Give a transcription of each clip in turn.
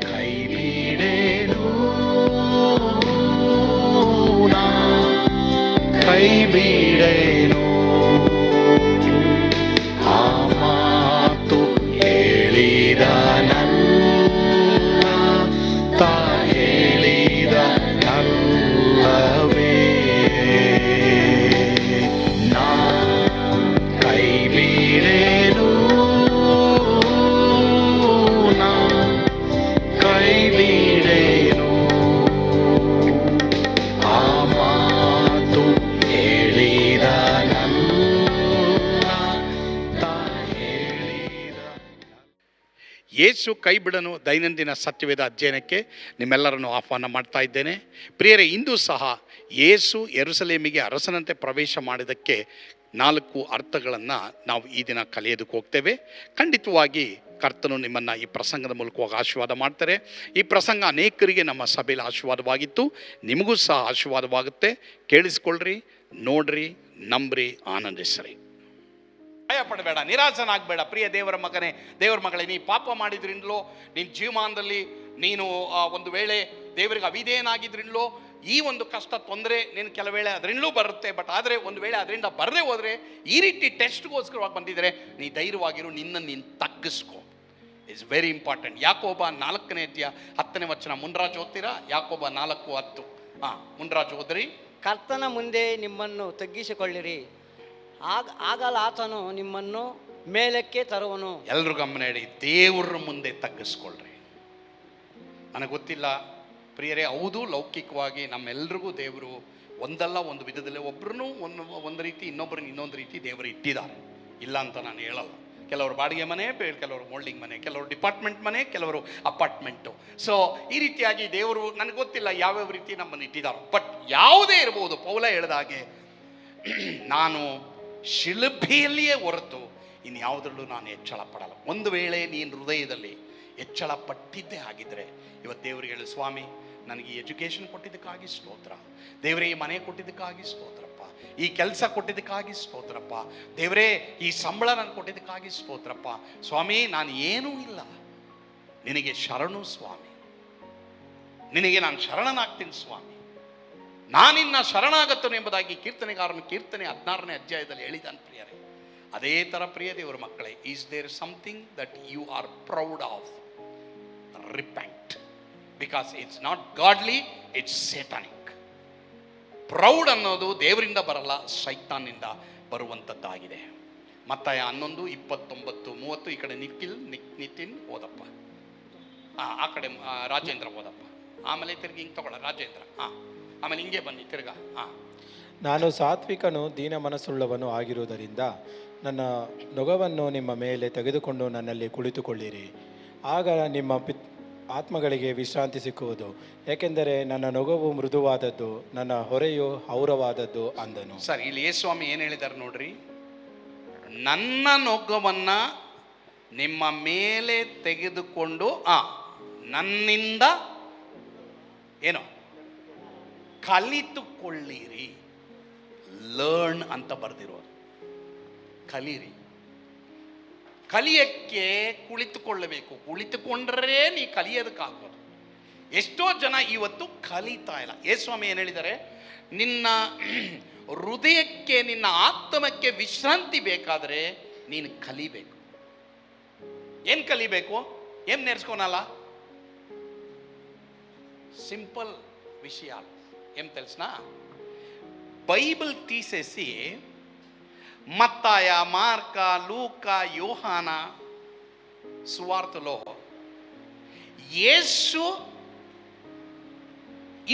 ಕೈಬಿಡೇನು ಕೈಬಿಡೇನು ಆ ಮಾತು ಹೇಳಿದ ನನ್ನ ತಾ ಹೇಳಿದ ನಲ್ಲವೇ ನಾ ಕೈಬಿಡೇನು ನಾ ಕೈಬಿಡೇನು ಆ ಮಾತು ಹೇಳಿದ ನನ್ನ ತಾ ಹೇಳಿದ. ಯೇಸು ಕೈ ಬಿಡನು ದೈನಂದಿನ ಸತ್ಯವೇದ ಅಧ್ಯಯನಕ್ಕೆ ನಿಮ್ಮೆಲ್ಲರನ್ನು ಆಹ್ವಾನ ಮಾಡ್ತಾ ಇದ್ದೇನೆ. ಪ್ರಿಯರೇ, ಇಂದು ಸಹ ಯೇಸು ಯೆರೂಸಲೇಮಿಗೆ ಅರಸನಂತೆ ಪ್ರವೇಶ ಮಾಡಿದ್ದಕ್ಕೆ 4 ಅರ್ಥಗಳನ್ನು ನಾವು ಈ ದಿನ ಕಲಿಯೋದಕ್ಕೆ ಹೋಗ್ತೇವೆ. ಖಂಡಿತವಾಗಿ ಕರ್ತನು ನಿಮ್ಮನ್ನು ಈ ಪ್ರಸಂಗದ ಮೂಲಕವಾಗಿ ಆಶೀರ್ವಾದ ಮಾಡ್ತಾರೆ. ಈ ಪ್ರಸಂಗ ಅನೇಕರಿಗೆ ನಮ್ಮ ಸಭೆಯಲ್ಲಿ ಆಶೀರ್ವಾದವಾಗಿತ್ತು, ನಿಮಗೂ ಸಹ ಆಶೀರ್ವಾದವಾಗುತ್ತೆ. ಕೇಳಿಸ್ಕೊಳ್ರಿ, ನೋಡ್ರಿ, ನಂಬ್ರಿ, ಆನಂದಿಸ್ರಿ. ಭಯ ಪಡಬೇಡ, ನಿರಾಸನಾಗಬೇಡ. ಪ್ರಿಯ ದೇವರ ಮಗನೇ, ದೇವರ ಮಗಳೇ, ನೀ ಪಾಪ ಮಾಡಿದ್ರಿಂದಲೋ, ನಿನ್ನ ಜೀವಮಾನದಲ್ಲಿ ನೀನು ಒಂದು ವೇಳೆ ದೇವರಿಗೆ ಅವಿಧೇಯನಾಗಿದ್ರಿಂದಲೋ ಈ ಒಂದು ಕಷ್ಟ ತೊಂದರೆ ನೀನು ಕೆಲವು ವೇಳೆ ಅದರಿಂದಲೂ ಬರುತ್ತೆ. ಬಟ್ ಆದರೆ ಒಂದು ವೇಳೆ ಅದರಿಂದ ಬರದೇ ಹೋದರೆ, ಈ ರೀತಿ ಟೆಸ್ಟ್ಗೋಸ್ಕರವಾಗಿ ಬಂದಿದ್ದರೆ ನೀ ಧೈರ್ಯವಾಗಿರು, ನಿನ್ನನ್ನು ನೀನು ತಗ್ಗಿಸ್ಕೊ. It's very important. ಯಾಕೋಬ 4ನೇ ಅಧ್ಯಾಯ 10ನೇ ವಚನ. ಮುನ್ರಾಜ್ ಓದ್ತೀರಾ? ಯಾಕೋಬ 4:10. ಮುನ್ರಾಜ್ ಓದ್ರಿ. ಕರ್ತನ ಮುಂದೆ ನಿಮ್ಮನ್ನು ತಗ್ಗಿಸಿಕೊಳ್ಳಿರಿ, ಆಗಲ ಆತನು ನಿಮ್ಮನ್ನು ಮೇಲಕ್ಕೆ ತರುವನು. ಎಲ್ಲರೂ ಗಮನ ಇಡಿ, ದೇವರ ಮುಂದೆ ತಗ್ಗಿಸ್ಕೊಳ್ರಿ. ನನಗೆ ಗೊತ್ತಿಲ್ಲ ಪ್ರಿಯರೇ, ಹೌದು, ಲೌಕಿಕವಾಗಿ ನಮ್ಮೆಲ್ರಿಗೂ ದೇವರು ಒಂದಲ್ಲ ಒಂದು ವಿಧದಲ್ಲಿ ಒಬ್ಬರನ್ನು ಒಂದು ರೀತಿ, ಇನ್ನೊಬ್ಬರನ್ನ ಇನ್ನೊಂದು ರೀತಿ ದೇವರು ಇಟ್ಟಿದ್ದಾರೆ. ಇಲ್ಲ ಅಂತ ನಾನು ಹೇಳಲ್ಲ. ಕೆಲವರು ಬಾಡಿಗೆ ಮನೆ, ಕೆಲವರು ಮೋಲ್ಡಿಂಗ್ ಮನೆ, ಕೆಲವರು ಡಿಪಾರ್ಟ್ಮೆಂಟ್ ಮನೆ, ಕೆಲವರು ಅಪಾರ್ಟ್ಮೆಂಟು. ಸೊ ಈ ರೀತಿಯಾಗಿ ದೇವರು ನನಗೆ ಗೊತ್ತಿಲ್ಲ ಯಾವ್ಯಾವ ರೀತಿ ನಮ್ಮನ್ನು ಇಟ್ಟಿದ್ದಾರೆ. ಬಟ್ ಯಾವುದೇ ಇರ್ಬೋದು. ಪೌಲ ಹೇಳಿದ ಹಾಗೆ, ನಾನು ಶಿಲುಬೆಯಲ್ಲಿಯೇ ಹೊರತು ಇನ್ಯಾವುದರಲ್ಲೂ ನಾನು ಹೆಚ್ಚಳ ಪಡಲ್ಲ. ಒಂದು ವೇಳೆ ನೀನು ಹೃದಯದಲ್ಲಿ ಹೆಚ್ಚಳ ಪಟ್ಟಿದ್ದೇ ಆಗಿದ್ದರೆ ಇವತ್ತು ದೇವರಿಗೆ ಹೇಳು, ಸ್ವಾಮಿ ನನಗೆ ಈ ಎಜುಕೇಷನ್ ಕೊಟ್ಟಿದ್ದಕ್ಕಾಗಿ ಸ್ತೋತ್ರ, ದೇವರೇ ಈ ಮನೆ ಕೊಟ್ಟಿದ್ದಕ್ಕಾಗಿ ಸ್ತೋತ್ರಪ್ಪ, ಈ ಕೆಲಸ ಕೊಟ್ಟಿದ್ದಕ್ಕಾಗಿ ಸ್ತೋತ್ರಪ್ಪ, ದೇವರೇ ಈ ಸಂಬಳ ನಾನು ಕೊಟ್ಟಿದ್ದಕ್ಕಾಗಿ ಸ್ತೋತ್ರಪ್ಪ. ಸ್ವಾಮಿ ನಾನು ಏನೂ ಇಲ್ಲ, ನಿನಗೆ ಶರಣು ಸ್ವಾಮಿ, ನಿನಗೆ ನಾನು ಶರಣನಾಗ್ತೀನಿ ಸ್ವಾಮಿ, ನಾನಿನ್ನ ಶರಣಾಗತ್ತನು ಎಂಬುದಾಗಿ ಕೀರ್ತನೆಗಾರನು ಕೀರ್ತನೆ 16ನೇ ಅಧ್ಯಾಯದಲ್ಲಿ ಹೇಳಿದಾನೆ. ಪ್ರಿಯರೇ, ಅದೇ ಥರ ಪ್ರಿಯ ದೇವರ ಮಕ್ಕಳೇ, is there something that you are proud of? Repent, because it's not godly, it's satanic. Proud ಅನ್ನೋದು ದೇವರಿಂದ ಬರಲ್ಲ, ಸೈತಾನಿಂದ ಬರುವಂಥದ್ದಾಗಿದೆ. ಮತ್ತಾಯ 11:29-30. ಈ ಕಡೆ ನಿತಿನ್ ಓದಪ್ಪ, ಆ ಕಡೆ ರಾಜೇಂದ್ರ ಓದಪ್ಪ. ಆಮೇಲೆ ತಿರುಗಿ ಹಿಂಗೆ ತಗೊಳ್ಳ ರಾಜೇಂದ್ರ. ಆಮೇಲೆ ಹಿಂಗೆ ಬನ್ನಿ ತಿರ್ಗ. ನಾನು ಸಾತ್ವಿಕನು ದೀನ ಮನಸ್ಸುಳ್ಳವನು ಆಗಿರುವುದರಿಂದ ನನ್ನ ನೊಗವನ್ನು ನಿಮ್ಮ ಮೇಲೆ ತೆಗೆದುಕೊಂಡು ನನ್ನಲ್ಲಿ ಕುಳಿತುಕೊಳ್ಳಿರಿ, ಆಗ ನಿಮ್ಮ ಆತ್ಮಗಳಿಗೆ ವಿಶ್ರಾಂತಿ ಸಿಕ್ಕುವುದು. ಏಕೆಂದರೆ ನನ್ನ ನೊಗವು ಮೃದುವಾದದ್ದು, ನನ್ನ ಹೊರೆಯು ಹೌರವಾದದ್ದು ಅಂದನು. ಸರ್, ಇಲ್ಲಿ ಯೇಸುಸ್ವಾಮಿ ಏನು ಹೇಳಿದ್ದಾರೆ ನೋಡ್ರಿ. ನನ್ನ ನೊಗವನ್ನ ನಿಮ್ಮ ಮೇಲೆ ತೆಗೆದುಕೊಂಡು ನನ್ನಿಂದ ಏನು ಕಲಿತುಕೊಳ್ಳಿರಿ. ಲರ್ನ್ ಅಂತ ಬರೆದಿರೋದು. ಕಲೀರಿ. ಕಲಿಯಕ್ಕೆ ಕುಳಿತುಕೊಳ್ಳಬೇಕು. ಕುಳಿತುಕೊಂಡ್ರೆ ನೀ ಕಲಿಯೋದಕ್ಕಾಗೋದು. ಎಷ್ಟೋ ಜನ ಇವತ್ತು ಕಲಿತಾ ಇಲ್ಲ. ಯೇಸುಸ್ವಾಮಿ ಏನು ಹೇಳಿದ್ದಾರೆ? ನಿನ್ನ ಹೃದಯಕ್ಕೆ, ನಿನ್ನ ಆತ್ಮಕ್ಕೆ ವಿಶ್ರಾಂತಿ ಬೇಕಾದರೆ ನೀನು ಕಲಿಬೇಕು. ಏನು ಕಲಿಬೇಕು? ಏನು నేర్చుకోనాలా? సింపుల్ విషయాలు. ఏం తెలుసునా? బైబిల్ తీసేసి మత్తాయ, మార్క, లూకా, యోహాన సువార్తలో యేసు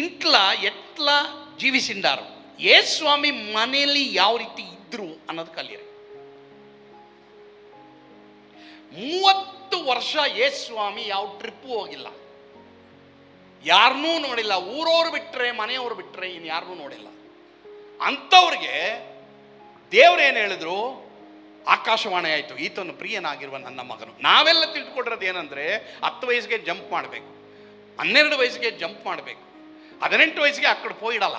ఇంట్లో ఎట్లా జీవిಸಿಂಡಾರು, ಯೇಸುಸ್ವಾಮಿ ಮನೆಯಲ್ಲಿ ಯಾವ ರೀತಿ ಇದ್ರು ಅನ್ನೋದು ಕಲಿಯಿರಿ. 30 ವರ್ಷ ಯೇಸುಸ್ವಾಮಿ ಯಾವ ಟ್ರಿಪ್ಪು ಹೋಗಿಲ್ಲ, ಯಾರನ್ನೂ ನೋಡಿಲ್ಲ. ಊರವ್ರು ಬಿಟ್ಟರೆ, ಮನೆಯವರು ಬಿಟ್ಟರೆ ಇನ್ಯಾರನ್ನೂ ನೋಡಿಲ್ಲ. ಅಂಥವ್ರಿಗೆ ದೇವ್ರೇನು ಹೇಳಿದ್ರು? ಆಕಾಶವಾಣಿ ಆಯಿತು, ಈತನು ಪ್ರಿಯನಾಗಿರುವ ನನ್ನ ಮಗನು. ನಾವೆಲ್ಲ ತಿಳ್ಕೊಂಡಿರೋದು ಏನಂದರೆ 10 ವಯಸ್ಸಿಗೆ ಜಂಪ್ ಮಾಡಬೇಕು, 12 ವಯಸ್ಸಿಗೆ ಜಂಪ್ ಮಾಡಬೇಕು, 18 ವಯಸ್ಸಿಗೆ ಆ ಕಡೆ ಹೋಗಿಡಲ್ಲ,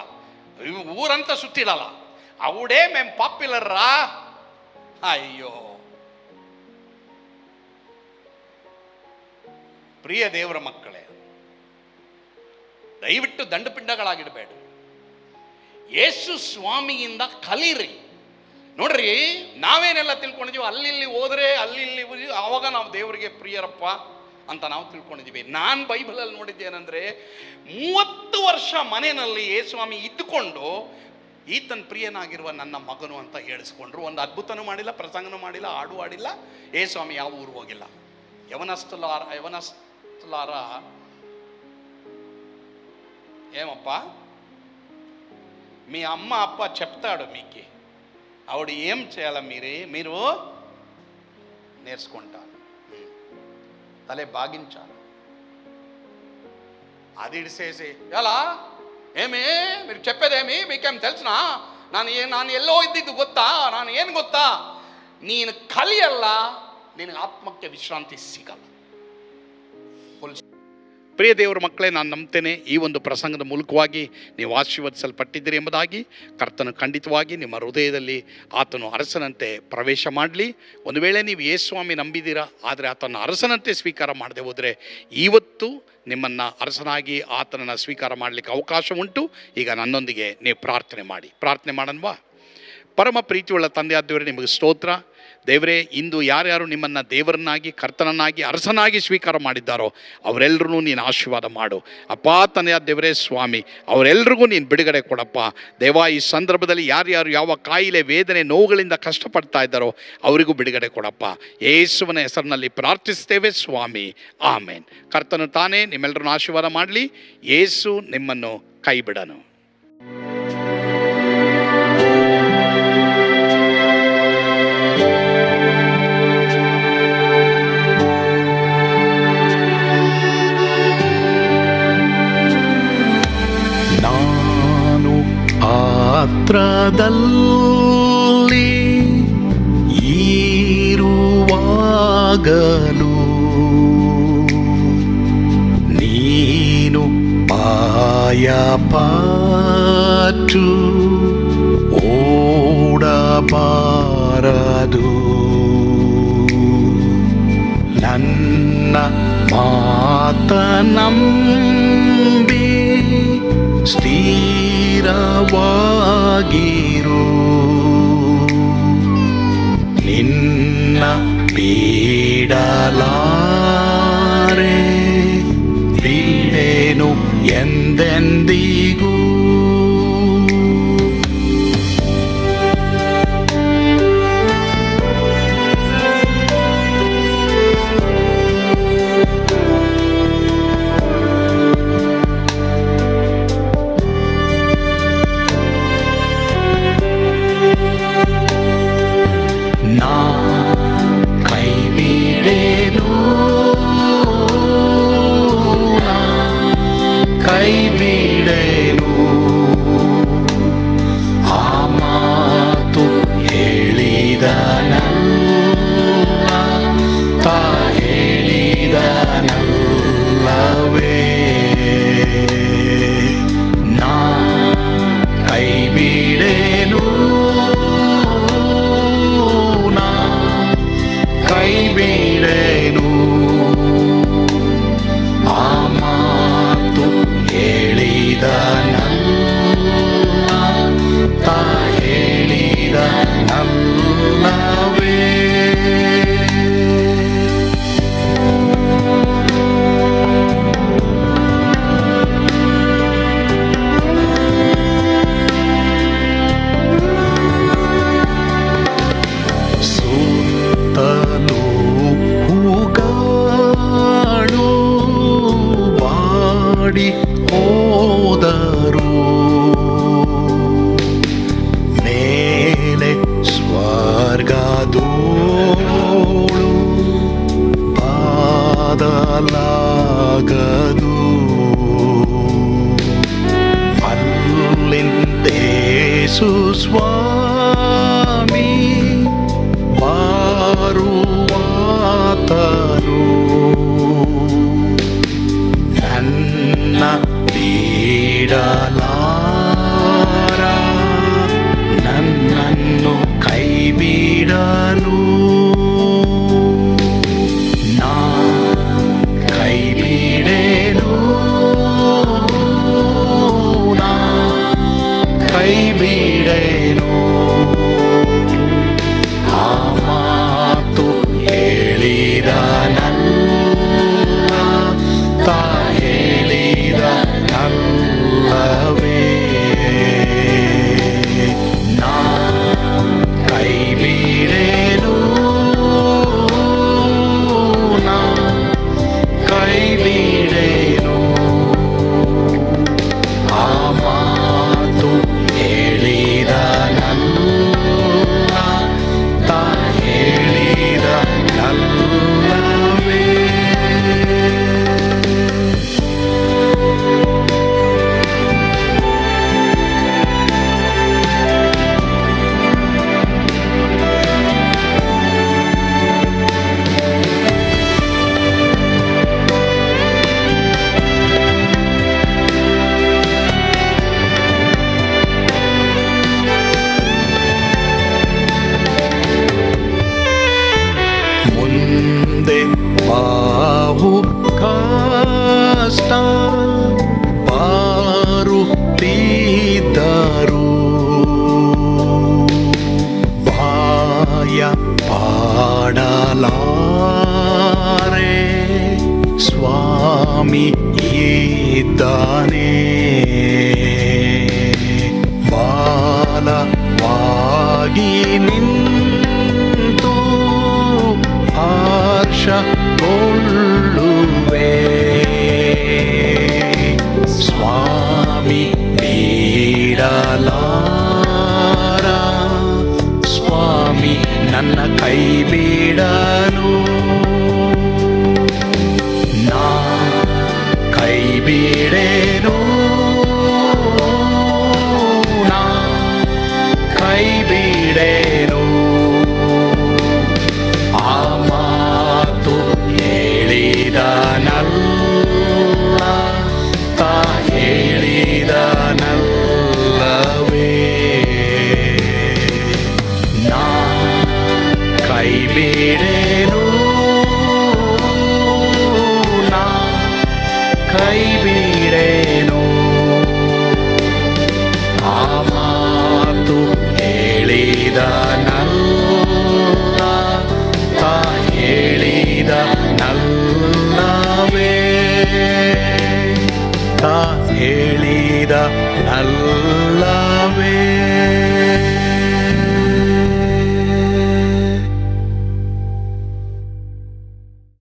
ಊರಂತ ಸುತ್ತಿಡಲ್ಲ. ಅವಡೇ ಮೇಮ್ ಪಾಪ್ಯುಲರ್ರಾ? ಅಯ್ಯೋ, ಪ್ರಿಯ ದೇವರ ಮಕ್ಕಳೇ, ದಯವಿಟ್ಟು ದಂಡಪಿಂಡಗಳಾಗಿಡಬೇಡ. ಯೇಸು ಸ್ವಾಮಿಯಿಂದ ಕಲೀರಿ. ನೋಡ್ರಿ, ನಾವೇನೆಲ್ಲ ತಿಳ್ಕೊಂಡಿದ್ದೀವಿ, ಅಲ್ಲಿ ಹೋದ್ರೆ ಅಲ್ಲಿ ಆವಾಗ ನಾವು ದೇವರಿಗೆ ಪ್ರಿಯರಪ್ಪ ಅಂತ ನಾವು ತಿಳ್ಕೊಂಡಿದ್ದೀವಿ. ನಾನು ಬೈಬಲಲ್ಲಿ ನೋಡಿದ್ದೇನೆಂದ್ರೆ 30 ವರ್ಷ ಮನೆಯಲ್ಲಿ ಯೇಸುಸ್ವಾಮಿ ಇದ್ದುಕೊಂಡು ಈತನ ಪ್ರಿಯನಾಗಿರುವ ನನ್ನ ಮಗನು ಅಂತ ಹೇಳಿಸ್ಕೊಂಡ್ರು. ಒಂದು ಅದ್ಭುತನೂ ಮಾಡಿಲ್ಲ, ಪ್ರಸಂಗನೂ ಮಾಡಿಲ್ಲ, ಹಾಡು ಹಾಡಿಲ್ಲ. ಯೇಸುಸ್ವಾಮಿ ಯಾವ ಊರು ಹೋಗಿಲ್ಲ. ಯವನಸ್ಥಲಾರ ఏమప్ప మీ అమ్మ అప్ప చెప్తాడు మీకు, ఆవిడ ఏం చేయాలి మీరు నేర్చుకుంటారు, తలే బాగించాలి. అది ఇడిసేసి ఎలా ఏమి మీరు చెప్పేదేమి మీకేం తెలుసునా, ನಾನು ಎಲ್ಲೋ ಇದ್ದಿದ್ದು ಗೊತ್ತಾ, ನಾನು ಏನು ಗೊತ್ತಾ, ನೀನು ಕಲಿಯಲ್ಲ ನಿನಗೆ ಆತ್ಮಕ್ಕೆ ವಿಶ್ರಾಂತಿ ಸಿಗಲ್ಲ. ಪ್ರಿಯ ದೇವರ ಮಕ್ಕಳೇ, ನಾನು ನಂಬ್ತೇನೆ ಈ ಒಂದು ಪ್ರಸಂಗದ ಮೂಲಕವಾಗಿ ನೀವು ಆಶೀರ್ವದಿಸಲ್ಪಟ್ಟಿದ್ದೀರಿ ಎಂಬುದಾಗಿ. ಕರ್ತನು ಖಂಡಿತವಾಗಿ ನಿಮ್ಮ ಹೃದಯದಲ್ಲಿ ಆತನು ಅರಸನಂತೆ ಪ್ರವೇಶ ಮಾಡಲಿ. ಒಂದು ವೇಳೆ ನೀವು ಯೇಸುಸ್ವಾಮಿ ನಂಬಿದ್ದೀರಾ, ಆದರೆ ಆತನ ಅರಸನಂತೆ ಸ್ವೀಕಾರ ಮಾಡದೆ ಹೋದರೆ ಇವತ್ತು ನಿಮ್ಮನ್ನು ಅರಸನಾಗಿ ಆತನನ್ನು ಸ್ವೀಕಾರ ಮಾಡಲಿಕ್ಕೆ ಅವಕಾಶ ಉಂಟು. ಈಗ ನನ್ನೊಂದಿಗೆ ನೀವು ಪ್ರಾರ್ಥನೆ ಮಾಡೋಣವಾ? ಪರಮ ಪ್ರೀತಿಯುಳ್ಳ ತಂದೆಯಾದವರೇ, ನಿಮಗೆ ಸ್ತೋತ್ರ. ದೇವರೇ, ಇಂದು ಯಾರ್ಯಾರು ನಿಮ್ಮನ್ನು ದೇವರನ್ನಾಗಿ, ಕರ್ತನನ್ನಾಗಿ, ಅರಸನಾಗಿ ಸ್ವೀಕಾರ ಮಾಡಿದ್ದಾರೋ ಅವರೆಲ್ಲರೂ ನೀನು ಆಶೀರ್ವಾದ ಮಾಡು ಅಪ್ಪ. ತಂದೆಯಾದ ದೇವರೇ ಸ್ವಾಮಿ, ಅವರೆಲ್ಲರಿಗೂ ನೀನು ಬಿಡುಗಡೆ ಕೊಡಪ್ಪ ದೇವ. ಈ ಸಂದರ್ಭದಲ್ಲಿ ಯಾರ್ಯಾರು ಯಾವ ಕಾಯಿಲೆ, ವೇದನೆ, ನೋವುಗಳಿಂದ ಕಷ್ಟಪಡ್ತಾ ಇದ್ದಾರೋ ಅವರಿಗೂ ಬಿಡುಗಡೆ ಕೊಡಪ್ಪ. ಯೇಸುವಿನ ಹೆಸರಿನಲ್ಲಿ ಪ್ರಾರ್ಥಿಸ್ತೇವೆ ಸ್ವಾಮಿ, ಆಮೇನ್. ಕರ್ತನು ತಾನೇ ನಿಮ್ಮೆಲ್ಲರನ್ನು ಆಶೀರ್ವಾದ ಮಾಡಲಿ. ಯೇಸು ನಿಮ್ಮನ್ನು ಕೈ ಬಿಡನು. ಪಾತ್ರದಲ್ಲಿ ಇರುವಾಗಲೂ ನೀನು ಪಾಯಪಟ್ಟು ಓಡಬಾರದು. ನನ್ನ ಮಾತನಂಬಿ ಸ್ಥಿರವಾಗಿರು. ನಿನ್ನ ಬಿಡಲಾರೆ, ಬಿಡೆನು ಎಂದೆಂದಿಗೂ. ಹೋದರು ಮೇಲೆ ಸ್ವರ್ಗದೋಳು ಬಾದಲಾಗದು. ಅಲ್ಲಿಂದೇಸು ಸ್ವಾಮಿ ಬಾರುವಾತನು ನನ್ನ ಬಿಡಲಾರ, ನನ್ನನ್ನು ಕೈ ಬಿಡಲು, ನಾ ಕೈ ಬಾವು ಕಷ್ಟ ಬಾರುತ್ತಿದ್ದರು ಭಯ ಪಾಡಲಾರೆ ಸ್ವಾಮಿ ಇದ್ದಾನೆ ಬಾಲವಾಗಿ ನಿಂತು ಹರ್ಷಗೊಳ್ಳುವೆ ಸ್ವಾಮಿ ಬಿಡಲಾರ ಸ್ವಾಮಿ ನನ್ನ ಕೈ ಬಿಡಲು ನಾ ಕೈ ಬಿಡೇನು ನಾ ಕೈ ಬಿಡೇನು ಆ ಮಾತು ಹೇಳಿದನಲ್ಲ ತಾ ಹೇಳಿದನಲ್ಲವೇ ನಾ ಕೈ ಬಿಡೇನು ನಾ ಕೈ ಬಿಡೇನು ಆ ಮಾತು ಹೇಳಿದನಲ್ಲ ತಾ ಹೇಳಿದನಲ್ಲವೇ ತಾ ಹೇಳಿದನಲ್ಲವೇ